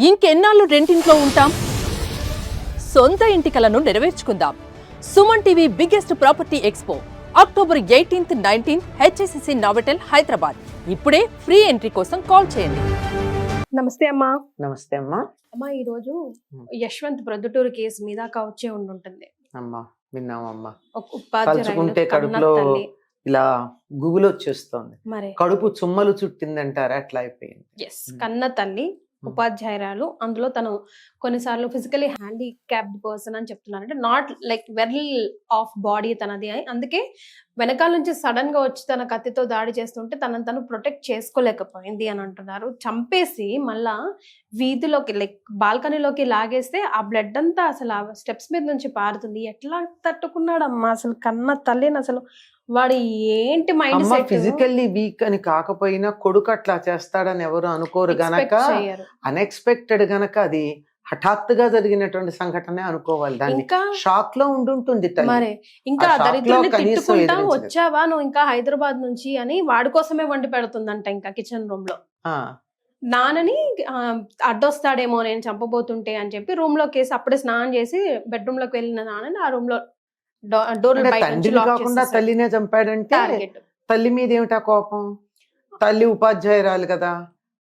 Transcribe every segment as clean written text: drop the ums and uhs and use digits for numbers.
ఇంకెన్నాళ్ళు రెంటింట్లో ఉంటాం? సొంత ఇంటి కలను నెరవేర్చుకుందాం. Suman TV biggest property expo October 18th, 19th HSCC Novotel Hyderabad. ఇప్పుడే ఫ్రీ ఎంట్రీ కోసం కాల్ చేయండి. నమస్తే అమ్మా. నమస్తే అమ్మా. అమ్మా, ఈ రోజు యశ్వంత్ ప్రొద్దుటూరు కేసు మీద వచ్చే ఉండుంటుంది అమ్మా. విన్నామమ్మా. ఒక ఉపాధ్యాయురాలు తలుచుకుంటే కన్న కడుపులో తల్లి. ఇలా గుబులు వచ్చేస్తోంది. మరి కడుపు చుమ్మలు చుట్టిందంటారా, అట్లా అయిపోయింది. ఎస్, కన్న తల్లి ఉపాధ్యాయురాలు. అందులో తను కొన్నిసార్లు ఫిజికలీ హ్యాండిక్యాప్డ్ పర్సన్ అని చెప్తున్నారు. అంటే not like well of body తనది. అందుకే వెనకాల నుంచి సడన్ గా వచ్చి తన కత్తితో దాడి చేస్తుంటే తనను తను ప్రొటెక్ట్ చేసుకోలేకపోయింది అని అంటున్నారు. చంపేసి మళ్ళా వీధిలోకి లైక్ బాల్కనీలోకి లాగేస్తే ఆ బ్లడ్ అంతా అసలు ఆ స్టెప్స్ మీద నుంచి పారుతుంది. ఎట్లా తట్టుకున్నాడమ్మా అసలు కన్న తల్లిని? అసలు వాడు ఏంటి మైండ్ అమ్మ, సెట్? ఫిజికల్లీ వీక్ అని కాకపోయినా కొడుకు అట్లా చేస్తాడని ఎవరు అనుకోరు గనక, అన్ఎక్స్పెక్టెడ్ గనక అది హఠాత్తుగా జరిగినటువంటి సంఘటనే అనుకోవాలి. దాన్ని ఇంకా షాక్ లో ఉండుంటుంది తల్లి. మరే ఇంకా ఆ shock లో దరిద్రుని కనీసం తిట్టుకుంటా ఎదిరించలేదు. వచ్చావా నువ్వు ఇంకా హైదరాబాద్ నుంచి అని వాడి కోసమే వండి పెడుతుందంట ఇంకా కిచెన్ రూమ్ లో. ఆ, నాన్నని అడ్డొస్తాడేమో నేను చంపబోతుంటే అని చెప్పి రూమ్ లోకి వేసి అప్పుడే స్నానం చేసి బెడ్రూమ్ లోకి వెళ్ళిన నాన్నని ఆ రూమ్ లో డోర్ అంటే బయట నుంచి తండ్రిని లాక్ కాకుండా చేసేసాడు. తల్లినే చంపాడంటే టార్గెట్. తల్లి మీద ఏమిటా కోపం? తల్లి ఉపాధ్యాయురాలు కదా,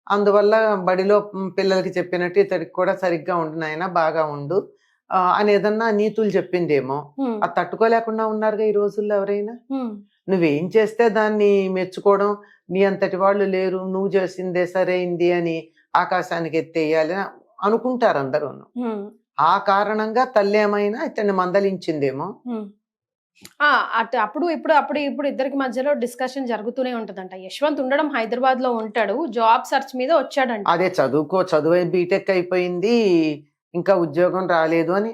అందువల్ల బడిలో పిల్లలకి చెప్పినట్టు ఇతడికి కూడా సరిగ్గా ఉండు నాయన, బాగా ఉండు అని ఏదన్నా నీతులు చెప్పిందేమో. అది తట్టుకోలేకుండా ఉన్నారుగా ఈ రోజుల్లో ఎవరైనా. నువ్వేం చేస్తే దాన్ని మెచ్చుకోవడం, నీ అంతటి వాళ్ళు లేరు, నువ్వు చేసిందే సరైంది అని ఆకాశానికి ఎత్తేయాలి అనుకుంటారు అందరూ. ఆ కారణంగా తల్లి ఏమైనా ఇతన్ని మందలించిందేమో. ఇప్పుడు ఇద్దరికి మధ్యలో డిస్కషన్ జరుగుతూనే ఉంటదంట. యశ్వంత్ ఉండడం హైదరాబాద్ లో ఉంటాడు, జాబ్ సర్చ్ మీద వచ్చాడంట. అదే చదువు బీటెక్ అయిపోయింది, ఇంకా ఉద్యోగం రాలేదు అని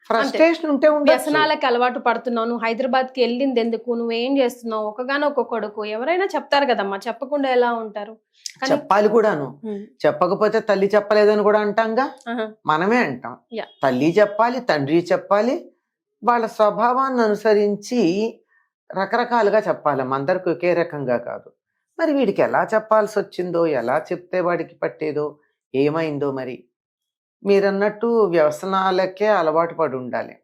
ఫ్రస్ట్రేషన్ ఉంటే ఉండొచ్చు. వ్యసనాలకు అలవాటు పడుతున్నావు, నువ్వు హైదరాబాద్ కి వెళ్ళింది ఎందుకు, నువ్వేం చేస్తున్నావు, ఒకగానొక కొడుకు, ఎవరైనా చెప్తారు కదమ్మా, చెప్పకుండా ఎలా ఉంటారు? కానీ చెప్పాలి కూడాను. చెప్పకపోతే తల్లి చెప్పలేదని కూడా అంటాంగా, మనమే అంటాం. Yeah. తల్లి చెప్పాలి, తండ్రి చెప్పాలి, వాళ్ళ స్వభావాన్ని అనుసరించి రకరకాలుగా చెప్పాలి, అందరికి ఒకే రకంగా కాదు. మరి వీడికి ఎలా చెప్పాల్సి వచ్చిందో, ఎలా చెప్తే వాడికి పట్టేదో, ఏమైందో మరి. మీరన్నట్టు వ్యసనాలకే అలవాటు పడి ఉండాలి.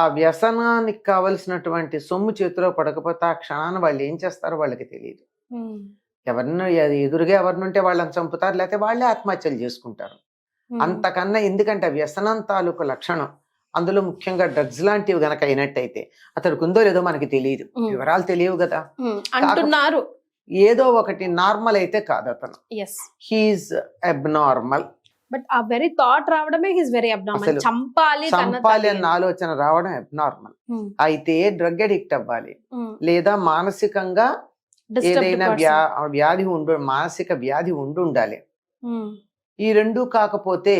ఆ వ్యసనానికి కావలసినటువంటి సొమ్ము చేతిలో పడకపోతే ఆ క్షణాన్ని వాళ్ళు ఏం చేస్తారో వాళ్ళకి తెలియదు. ఎదురుగా ఎవరినుంటే వాళ్ళని చంపుతారు, లేకపోతే వాళ్ళే ఆత్మహత్యలు చేసుకుంటారు. అంతకన్నా ఎందుకంటే వ్యసనం తాలూకు లక్షణం, అందులో ముఖ్యంగా డ్రగ్స్ లాంటివి గనక అయినట్టయితే అతడికి ఉందో లేదో మనకి తెలియదు, వివరాలు తెలియవు కదా అంటున్నారు. ఏదో ఒకటి నార్మల్ అయితే కాదు అతను, హీఈస్ అబ్నార్మల్. బట్ ఆ వెరీ థాట్ రావడమే హిస్ వెరీ అబ్నార్మల్. చంపాలి అన్న ఆలోచన రావడం అబ్నార్మల్. అయితే డ్రగ్ అడిక్ట్ అవ్వాలి, లేదా మానసికంగా ఏదైనా మానసిక వ్యాధి ఉండాలి. ఈ రెండు కాకపోతే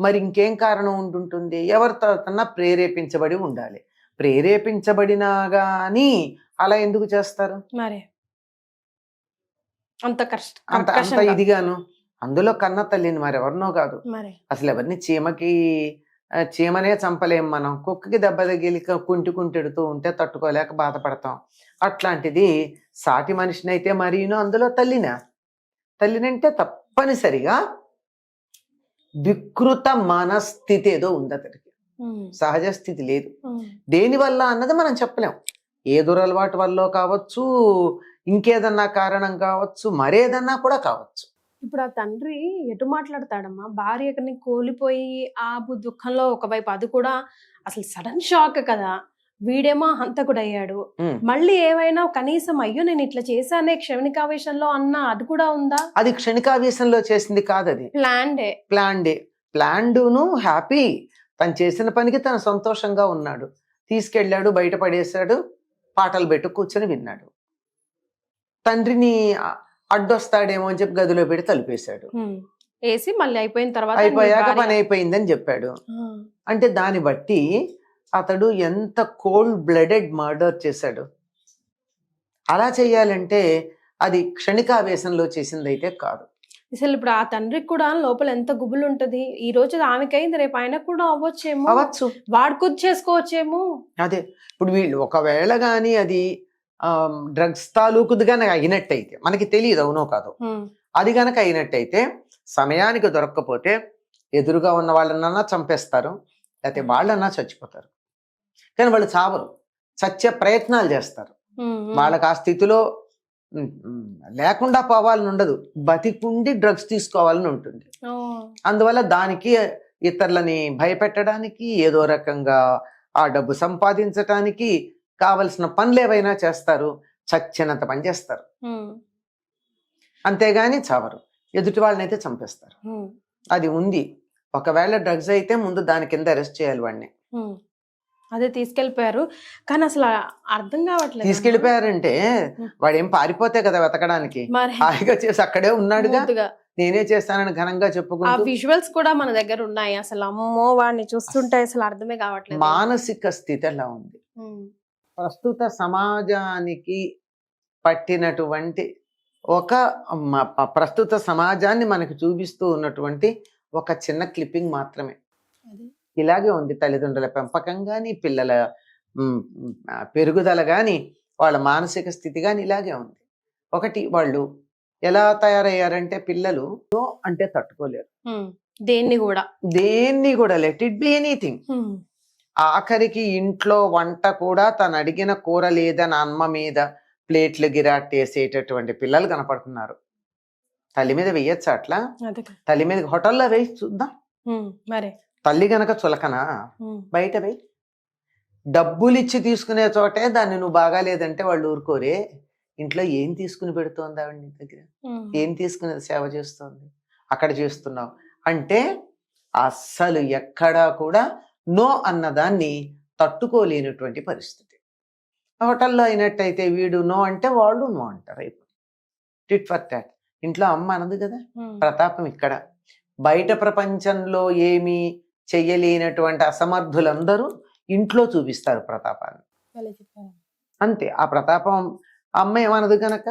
మరి ఇంకేం కారణం ఉంటుంటుంది? ఎవరితోన్నా ప్రేరేపించబడి ఉండాలి. ప్రేరేపించబడినా గాని అలా ఎందుకు చేస్తారు? మరి అంత అంత ఇదిగాను. అందులో కన్న తల్లిని మరి ఎవరినో కాదు, అసలు ఎవరిని చీమనే చంపలేం మనం. కుక్కకి దెబ్బ తగిలి కుంటెడుతూ ఉంటే తట్టుకోలేక బాధపడతాం. అట్లాంటిది సాటి మనిషిని అయితే మరీను, అందులో తల్లినంటే తప్పనిసరిగా వికృత మనస్థితి ఏదో ఉంది అతడికి, సహజ స్థితి లేదు. దేనివల్ల అన్నది మనం చెప్పలేం. ఏ దురలవాటు వల్ల కావచ్చు, ఇంకేదన్నా కారణం కావచ్చు, మరేదన్నా కూడా కావచ్చు. ఇప్పుడు ఆ తండ్రి ఎటు మాట్లాడతాడమ్మా? భార్యని కోల్పోయి ఆ దుఃఖంలో ఒకవైపు, అది కూడా అసలు సడన్ షాక్ కదా. వీడేమో హంతకుడయ్యాడు, మళ్ళీ ఏమైనా కనీసం అయ్యో నేను ఇట్లా చేశానే క్షణికావేశంలో అన్న అది కూడా ఉందా? అది క్షణికావేశంలో చేసింది కాదు, అది ప్లాన్డును హ్యాపీ. తను చేసిన పనికి తను సంతోషంగా ఉన్నాడు, తీసుకెళ్ళాడు, బయట పడేశాడు, పాటలు పెట్టు కూర్చొని విన్నాడు. తండ్రిని అడ్డొస్తాడేమో అని చెప్పి గదిలో పెట్టి తలుపేశాడు. వేసి మళ్ళీ అయిపోయాక పని అయిపోయిందని చెప్పాడు. అంటే దాన్ని బట్టి అతడు ఎంత కోల్డ్ బ్లడెడ్ మర్డర్ చేశాడు. అలా చెయ్యాలంటే అది క్షణికావేశంలో చేసిందైతే కాదు. అసలు ఇప్పుడు ఆ తండ్రికి కూడా లోపల ఎంత గుబులు ఉంటది. ఈ రోజు ఆమెకైంది, రేపు ఆయన కూడా అవ్వచ్చు, వాడుకొచ్చి చేసుకోవచ్చేమో. అదే ఇప్పుడు వీళ్ళు ఒకవేళ గాని అది డ్రగ్స్ తాలూకుదిగా అయినట్టయితే మనకి తెలియదు, అవునో కాదు. అది గనక అయినట్టయితే సమయానికి దొరక్కపోతే ఎదురుగా ఉన్న వాళ్ళనన్నా చంపేస్తారు, లేకపోతే వాళ్ళన్నా చచ్చిపోతారు. కానీ వాళ్ళు చావరు, చచ్చే ప్రయత్నాలు చేస్తారు. వాళ్ళకి ఆ స్థితిలో లేకుండా పోవాలని ఉండదు, బతికుండి డ్రగ్స్ తీసుకోవాలని ఉంటుంది. అందువల్ల దానికి ఇతరులని భయపెట్టడానికి, ఏదో రకంగా ఆ డబ్బు సంపాదించటానికి కావలసిన పనులు ఏవైనా చేస్తారు, చచ్చినంత పని చేస్తారు. అంతేగాని చావరు. ఎదుటి వాళ్ళని అయితే చంపేస్తారు. అది ఉంది. ఒకవేళ డ్రగ్స్ అయితే ముందు దాని కింద అరెస్ట్ చేయాలి వాడిని. అదే తీసుకెళ్లిపోయారు, కానీ అసలు అర్థం కావట్లేదు. తీసుకెళ్లిపోయారంటే వాడు ఏం పారిపోతే కదా వెతకడానికి, హాయిగా చేసి అక్కడే ఉన్నాడుగా, నేనే చేస్తానని ఘనంగా చెప్పుకుంటూ. విజువల్స్ కూడా మన దగ్గర ఉన్నాయి. అసలు అమ్మో వాడిని చూస్తుంటే అసలు అర్థమే కావట్లేదు. మానసిక స్థితి ఎలా ఉంది, ప్రస్తుత సమాజానికి పట్టినటువంటి ఒక ప్రస్తుత సమాజాన్ని మనకి చూపిస్తూ ఉన్నటువంటి ఒక చిన్న క్లిప్పింగ్ మాత్రమే. ఇలాగే ఉంది తల్లిదండ్రుల పెంపకం కానీ, పిల్లల పెరుగుదల కానీ, వాళ్ళ మానసిక స్థితి కానీ ఇలాగే ఉంది. ఒకటి, వాళ్ళు ఎలా తయారయ్యారంటే పిల్లలు అంటే తట్టుకోలేరు, దేన్ని కూడా లెట్ ఇట్ బి ఎనీథింగ్. ఆఖరికి ఇంట్లో వంట కూడా తను అడిగిన కూర లేదని అమ్మ మీద ప్లేట్లు గిరాటేసేటటువంటి పిల్లలు కనపడుతున్నారు. తల్లి మీద వెయ్యొచ్చా అట్లా? తల్లి మీద హోటల్లో వేయి చూద్దాం. తల్లి గనక చులకనా, బయట వేయి. డబ్బులు ఇచ్చి తీసుకునే చోటే దాన్ని నువ్వు బాగాలేదంటే వాళ్ళు ఊరుకోరే. ఇంట్లో ఏం తీసుకుని పెడుతోంది ఆవిడ నీ దగ్గర, ఏం తీసుకుని సేవ చేస్తోంది, అక్కడ చేస్తున్నావు అంటే అస్సలు ఎక్కడా కూడా నో అన్నదాన్ని తట్టుకోలేనటువంటి పరిస్థితి. హోటల్లో అయినట్టయితే వీడు నో అంటే వాళ్ళు నో అంటారు, అయిపోయి టిట్ ఫర్ టాట్. ఇంట్లో అమ్మ అనదు కదా. ప్రతాపం ఇక్కడ. బయట ప్రపంచంలో ఏమీ చెయ్యలేనటువంటి అసమర్థులందరూ ఇంట్లో చూపిస్తారు ప్రతాపాన్ని, అంతే. ఆ ప్రతాపం అమ్మ ఏమనదు గనక,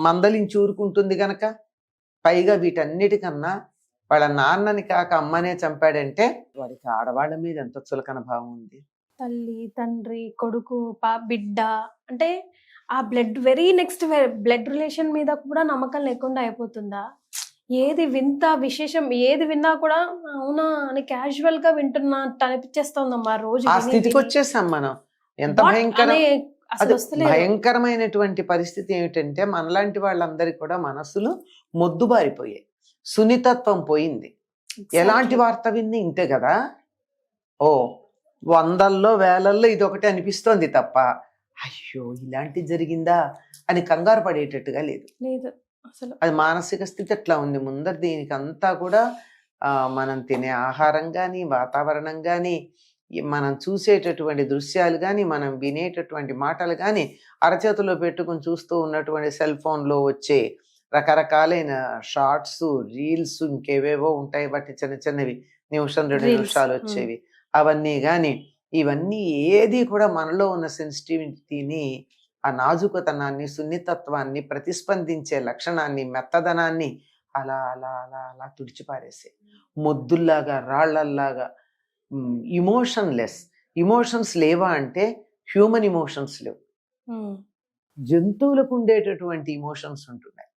మందలించి ఊరుకుంటుంది గనక. పైగా వీటన్నిటికన్నా వాళ్ళ నాన్నని కాక అమ్మనే చంపాడంటే వాడికి ఆడవాళ్ళ మీద ఎంత చులకన భావం ఉంది. తల్లి, తండ్రి, కొడుకు, బిడ్డ అంటే ఆ వెరీ నెక్స్ట్ బ్లడ్ రిలేషన్ మీద కూడా నమ్మకం లేకుండా అయిపోతుందా? ఏది వింత విశేషం ఏది విన్నా కూడా అవునా అని క్యాజువల్ గా వింటున్నట్టు అనిపించేస్తోందమ్మా. రోజు ఆ స్థితికి వచ్చేసాం మనం. ఎంత భయంకరమైనటువంటి పరిస్థితి ఏమిటంటే మనలాంటి వాళ్ళందరికీ కూడా మనసులు మొద్దుబారిపోయాయి, సున్నితత్వం పోయింది. ఎలాంటి వార్త విన్ని ఇంతే కదా, ఓ వందల్లో వేలల్లో ఇదొకటి అనిపిస్తోంది తప్ప అయ్యో ఇలాంటిది జరిగిందా అని కంగారు పడేటట్టుగా లేదు. అసలు అది మానసిక స్థితి ఎట్లా ఉంది ముందర. దీనికి అంతా కూడా మనం తినే ఆహారం కానీ, వాతావరణం కానీ, మనం చూసేటటువంటి దృశ్యాలు కానీ, మనం వినేటటువంటి మాటలు కానీ, అరచేతిలో పెట్టుకుని చూస్తూ ఉన్నటువంటి సెల్ ఫోన్లో వచ్చే రకరకాలైన షార్ట్స్, రీల్స్, ఇంకేవేవో ఉంటాయి బట్టి చిన్న చిన్నవి నిమిషం 2 నిమిషాలు వచ్చేవి, అవన్నీ కానీ ఇవన్నీ ఏది కూడా మనలో ఉన్న సెన్సిటివిటీని, ఆ నాజుకతనాన్ని, సున్నితత్వాన్ని, ప్రతిస్పందించే లక్షణాన్ని, మెత్తదనాన్ని అలా అలా అలా అలా తుడిచిపారేసే మొద్దుల్లాగా, రాళ్లల్లాగా. ఇమోషన్స్ లేవా అంటే హ్యూమన్ ఇమోషన్స్ లేవు, జంతువులకు ఉండేటటువంటి ఇమోషన్స్ ఉంటున్నాయి.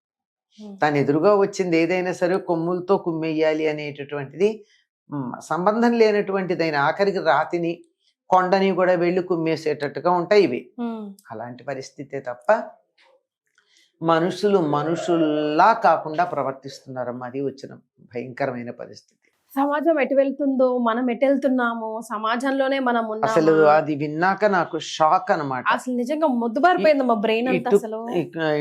తను ఎదురుగా వచ్చింది ఏదైనా సరే కొమ్ములతో కుమ్మేయాలి అనేటటువంటిది సంబంధం లేనటువంటిదైన ఆఖరికి రాతిని, కొండని కూడా వెళ్ళి కుమ్మేసేటట్టుగా ఉంటాయి ఇవి. అలాంటి పరిస్థితే తప్ప మనుషుల్లా కాకుండా ప్రవర్తిస్తున్నారమ్మా. అది వచ్చిన భయంకరమైన పరిస్థితి. సమాజం ఎటు వెళ్తుందో, మనం ఎటు వెళ్తున్నామో, సమాజంలోనే మనం ఉన్నామా, అసలు అది విన్నాక నాకు షాక్ అన్నమాట. అసలు నిజంగా మొద్దుబారిపోయింది మా బ్రెయిన్ అంతా. అసలు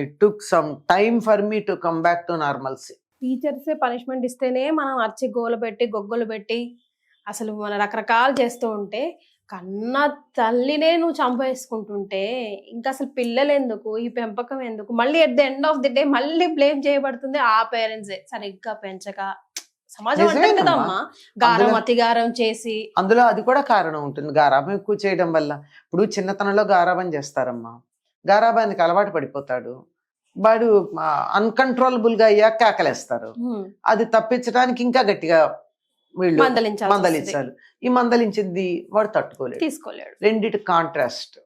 it took some time for me to come back to normalcy. టీచర్సే పనిష్మెంట్ ఇస్తేనే మనం అరిచి గోలు పెట్టి గొగ్గలు పెట్టి అసలు మన రకరకాలు చేస్తూ ఉంటే, కన్నా తల్లినే నువ్వు చంపేసుకుంటుంటే ఇంకా అసలు పిల్లలు ఎందుకు, ఈ పెంపకం ఎందుకు? మళ్ళీ at the end of the day మళ్ళీ బ్లేమ్ చేయబడుతుంది ఆ పేరెంట్సే, సరిగ్గా పెంచక. సమాజం అంటే కదమ్మా, గారం అతిగారం చేసి. అందులో అది కూడా కారణం ఉంటుంది, గారాబం ఎక్కువ చేయడం వల్ల. ఇప్పుడు చిన్నతనంలో గారాబం చేస్తారమ్మా, గారాబానికి అలవాటు పడిపోతాడు వాడు, అన్కంట్రోలబుల్ గా అయ్యాక కేకలేస్తారు. అది తప్పించడానికి ఇంకా గట్టిగా వీళ్ళు మందలించాలి. ఈ మందలించింది వాడు తీసుకోలేడు. రెండిటి కాంట్రాస్ట్.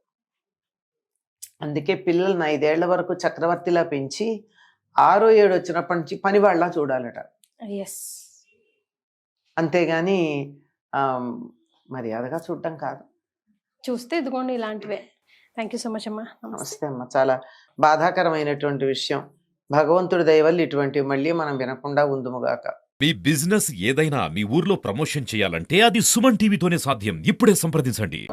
అందుకే పిల్లల్ని 5 ఏళ్ల వరకు చక్రవర్తిలా పెంచి ఆరో ఏడు వచ్చినప్పటి నుంచి పని వాళ్ళ చూడాలట. ఎస్. అంతేగాని మర్యాదగా చూడటం కాదు. చూస్తే ఇదిగోండి ఇలాంటివే. థ్యాంక్ యూ సో మచ్ అమ్మా. నమస్తే అమ్మ. చాలా బాధాకరమైనటువంటి విషయం. భగవంతుడి దయ వల్ల ఇటువంటివి మళ్ళీ మనం వినకుండా ఉందుముగాక. మీ బిజినెస్ ఏదైనా మీ ఊర్లో ప్రమోషన్ చేయాలంటే అది సుమన్ టీవీతోనే సాధ్యం. ఇప్పుడే సంప్రదించండి.